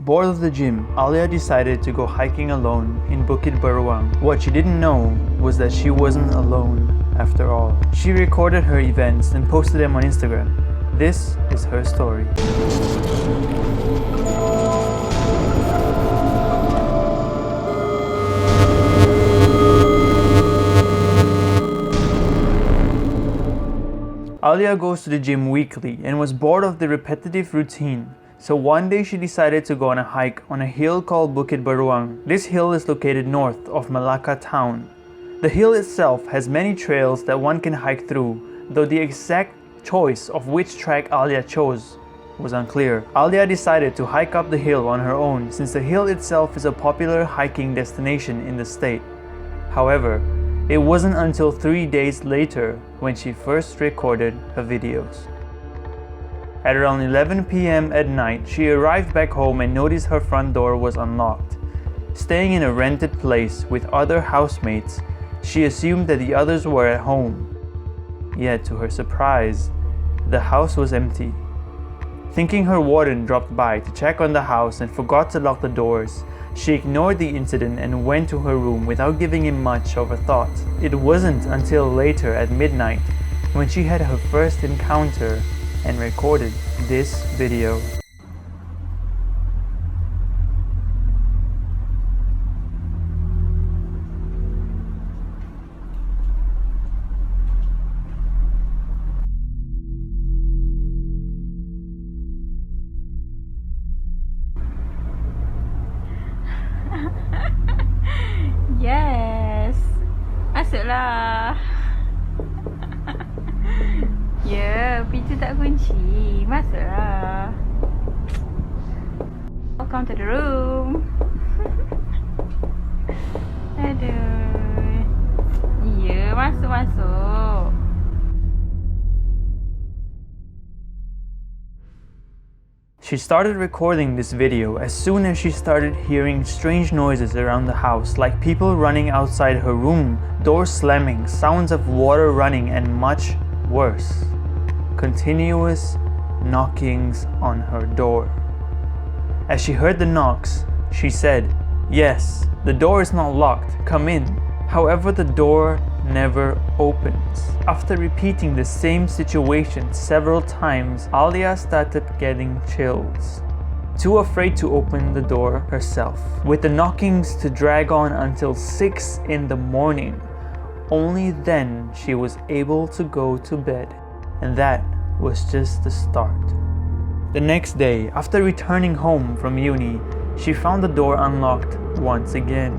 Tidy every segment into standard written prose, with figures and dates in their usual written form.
Bored of the gym, Alya decided to go hiking alone in Bukit Beruang. What she didn't know was that she wasn't alone after all. She recorded her events and posted them on Instagram. This is her story. Alya goes to the gym weekly and was bored of the repetitive routine. So one day she decided to go on a hike on a hill called Bukit Beruang. This hill is located north of Malacca town. The hill itself has many trails that one can hike through, though the exact choice of which track Alya chose was unclear. Alya decided to hike up the hill on her own since the hill itself is a popular hiking destination in the state. However, it wasn't until 3 days later when she first recorded her videos. At around 11 p.m. at night, she arrived back home and noticed her front door was unlocked. Staying in a rented place with other housemates, she assumed that the others were at home. Yet, to her surprise, the house was empty. Thinking her warden dropped by to check on the house and forgot to lock the doors, she ignored the incident and went to her room without giving it much of a thought. It wasn't until later at midnight when she had her first encounter and recorded this video. Yes, masuklah. Ya, pintu tak kunci. Masuklah. Welcome to the room. Aduh. Ya, masuk. She started recording this video as soon as she started hearing strange noises around the house, like people running outside her room, doors slamming, sounds of water running, and much worse, continuous knockings on her door. As she heard the knocks, she said, "Yes, the door is not locked, come in." However, the door never opens. After repeating the same situation several times, Alya started getting chills. Too afraid to open the door herself, with the knockings to drag on until 6 in the morning. Only then she was able to go to bed, and that was just the start. The next day, after returning home from uni, she found the door unlocked once again.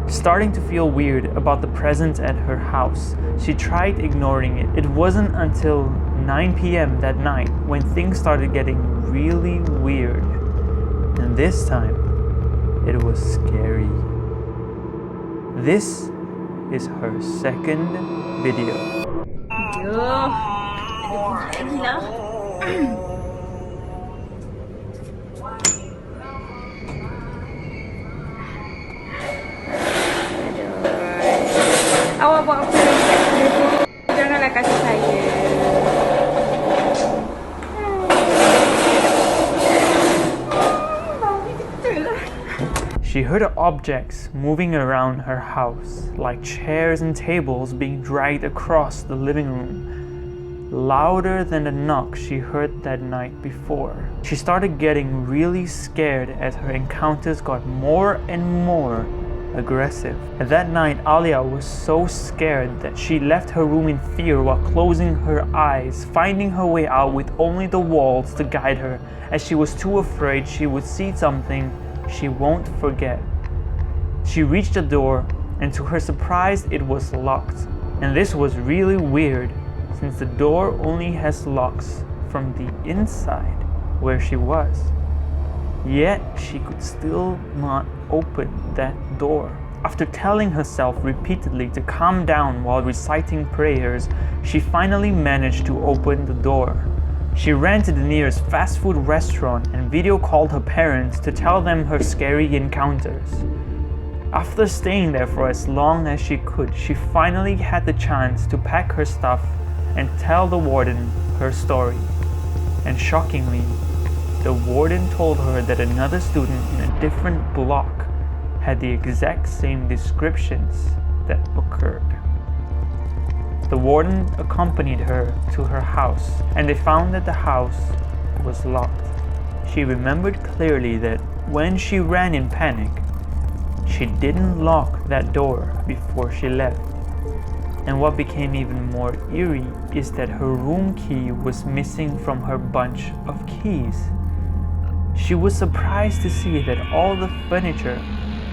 Starting to feel weird about the presence at her house, she tried ignoring it. It wasn't until 9 p.m. that night when things started getting really weird. And this time, it was scary. This is her second video. Awak buat apa dekat video? Janganlah kasih saya. She heard objects moving around her house, like chairs and tables being dragged across the living room, louder than the knock she heard that night before. She started getting really scared as her encounters got more and more aggressive. And that night, Alya was so scared that she left her room in fear while closing her eyes, finding her way out with only the walls to guide her, as she was too afraid she would see something she won't forget. She reached the door, and to her surprise, it was locked. And this was really weird, since the door only has locks from the inside where she was. Yet she could still not open that door. After telling herself repeatedly to calm down while reciting prayers, she finally managed to open the door. She ran to the nearest fast food restaurant and video called her parents to tell them her scary encounters. After staying there for as long as she could, she finally had the chance to pack her stuff and tell the warden her story. And shockingly, the warden told her that another student in a different block had the exact same descriptions that occurred. The warden accompanied her to her house, and they found that the house was locked. She remembered clearly that when she ran in panic, she didn't lock that door before she left. And what became even more eerie is that her room key was missing from her bunch of keys. She was surprised to see that all the furniture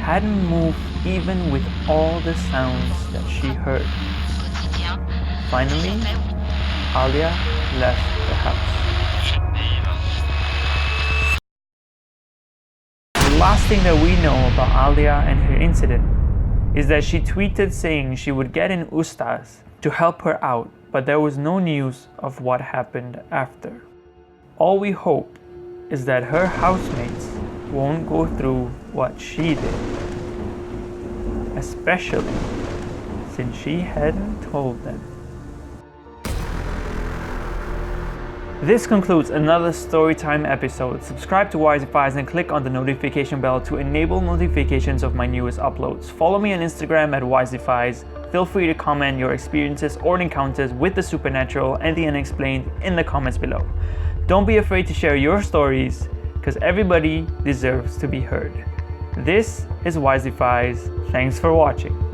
hadn't moved even with all the sounds that she heard. Finally, Alya left the house. The last thing that we know about Alya and her incident is that she tweeted saying she would get an ustaz to help her out, but there was no news of what happened after. All we hope is that her housemates won't go through what she did, especially since she hadn't told them. This concludes another Storytime episode. Subscribe to Wiseifies and click on the notification bell to enable notifications of my newest uploads. Follow me on Instagram at Wiseifies. Feel free to comment your experiences or encounters with the supernatural and the unexplained in the comments below. Don't be afraid to share your stories, because everybody deserves to be heard. This is Wiseifies. Thanks for watching.